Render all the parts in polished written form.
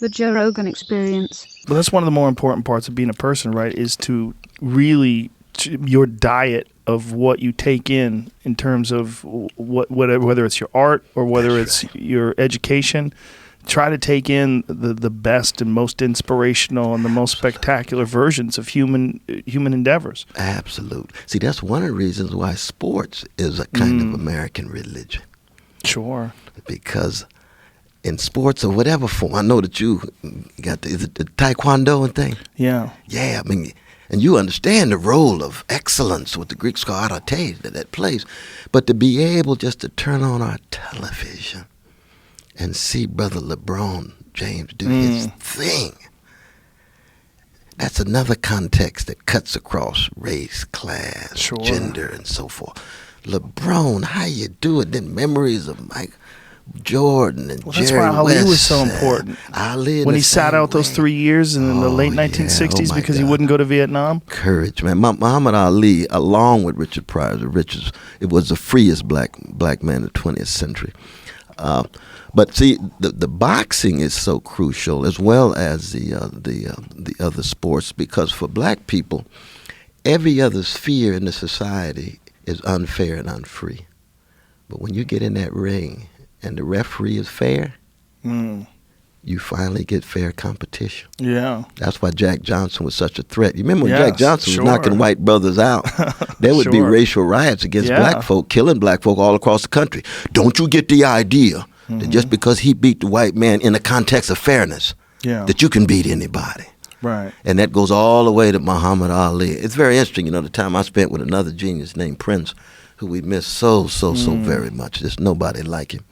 The Joe Rogan Experience. But that's one of the more important parts of being a person, right? Is to really your diet of what you take in terms of whether it's your art or whether it's your education. Try to take in the best and most inspirational and the most spectacular versions of human endeavors. Absolutely. See, that's one of the reasons why sports is a kind of American religion. Sure. Because in sports or whatever form, I know that you got is it the taekwondo and thing? Yeah. Yeah, I mean, and you understand the role of excellence with the Greek karate that plays. But to be able just to turn on our television and see Brother LeBron James do his thing, that's another context that cuts across race, class, gender, and so forth. LeBron, how you do it? Then memories of Mike Jordan and Jerry that's why Ali West was so important. Ali when he sat out those 3 years in the late 1960s because he wouldn't go to Vietnam. Courage, man. Muhammad Ali, along with Richard Pryor, it was the freest black man of the 20th century. But see, the boxing is so crucial, as well as the other sports, because for black people, every other sphere in the society is unfair and unfree. But when you get in that ring and the referee is fair, you finally get fair competition. Yeah. That's why Jack Johnson was such a threat. You remember when Jack Johnson was knocking white brothers out? There would be racial riots against black folk, killing black folk all across the country. Don't you get the idea that just because he beat the white man in the context of fairness, that you can beat anybody? Right. And that goes all the way to Muhammad Ali. It's very interesting, the time I spent with another genius named Prince, who we miss so very much. There's nobody like him.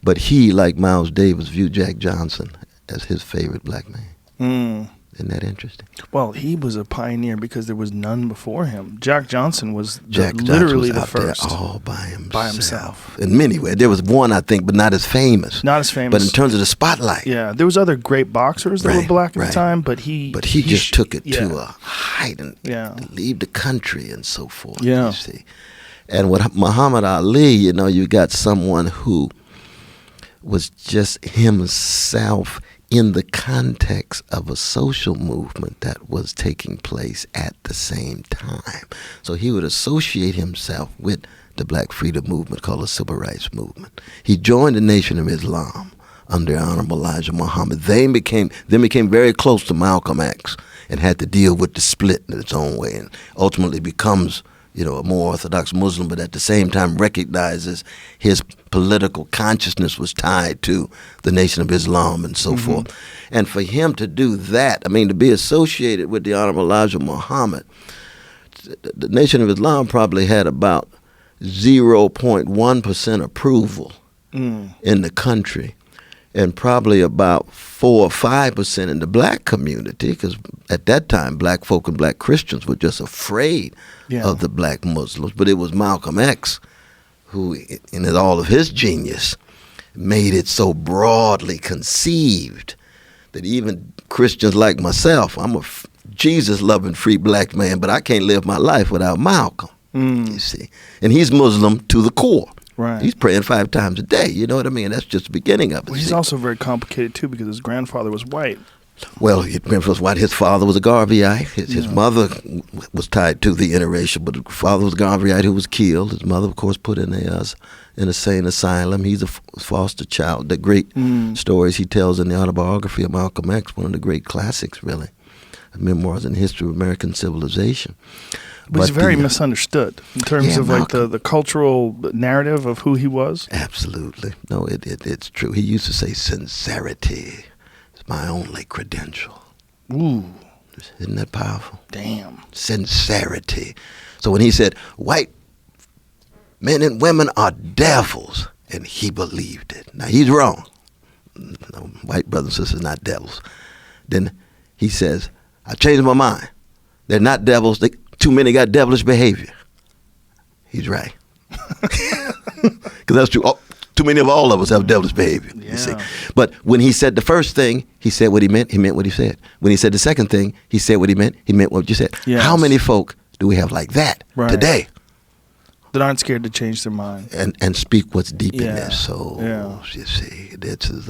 But he, like Miles Davis, viewed Jack Johnson as his favorite black man. Isn't that interesting? Well, he was a pioneer because there was none before him. Jack Johnson was literally the first. There all by himself. In many ways. There was one, I think, but not as famous. Not as famous. But in terms of the spotlight. Yeah, there was other great boxers that were black at the time, but he just took it to a height and leave the country and so forth. Yeah. You see. And with Muhammad Ali, you got someone who was just himself in the context of a social movement that was taking place at the same time. So he would associate himself with the black freedom movement called the Civil Rights Movement. He joined the Nation of Islam under Honorable Elijah Muhammad. Then became very close to Malcolm X and had to deal with the split in its own way, and ultimately becomes a more Orthodox Muslim, but at the same time recognizes his political consciousness was tied to the Nation of Islam and so forth. And for him to do that, to be associated with the Honorable Elijah Muhammad, the Nation of Islam probably had about 0.1% approval in the country, and probably about 4 or 5% in the black community, because at that time, black folk and black Christians were just afraid of the black Muslims. But it was Malcolm X who, in all of his genius, made it so broadly conceived that even Christians like myself, I'm a Jesus-loving free black man, but I can't live my life without Malcolm, you see. And he's Muslim to the core. Right. He's praying 5 times a day. You know what I mean? That's just the beginning of it. Well, he's also very complicated, too, because his grandfather was white. Well, his grandfather was white. His father was a Garveyite. His mother was tied to the interracial, but his father was a Garveyite who was killed. His mother, of course, put in a insane asylum. He's a foster child. The great stories he tells in the autobiography of Malcolm X, one of the great classics, really, memoirs in the history of American civilization. But he's very misunderstood in terms of the cultural narrative of who he was. Absolutely. No, it's true. He used to say sincerity is my only credential. Ooh. Isn't that powerful? Damn. Sincerity. So when he said white men and women are devils, and he believed it. Now he's wrong. No, white brothers and sisters are not devils. Then he says, I changed my mind. They're not devils. Too many got devilish behavior. He's right. Because that's true. Too many of all of us have devilish behavior, you see. But when he said the first thing, he said what he meant what he said. When he said the second thing, he said what he meant what you said. Yes. How many folk do we have like that today? That aren't scared to change their mind. And speak what's deep in their souls, you see. This is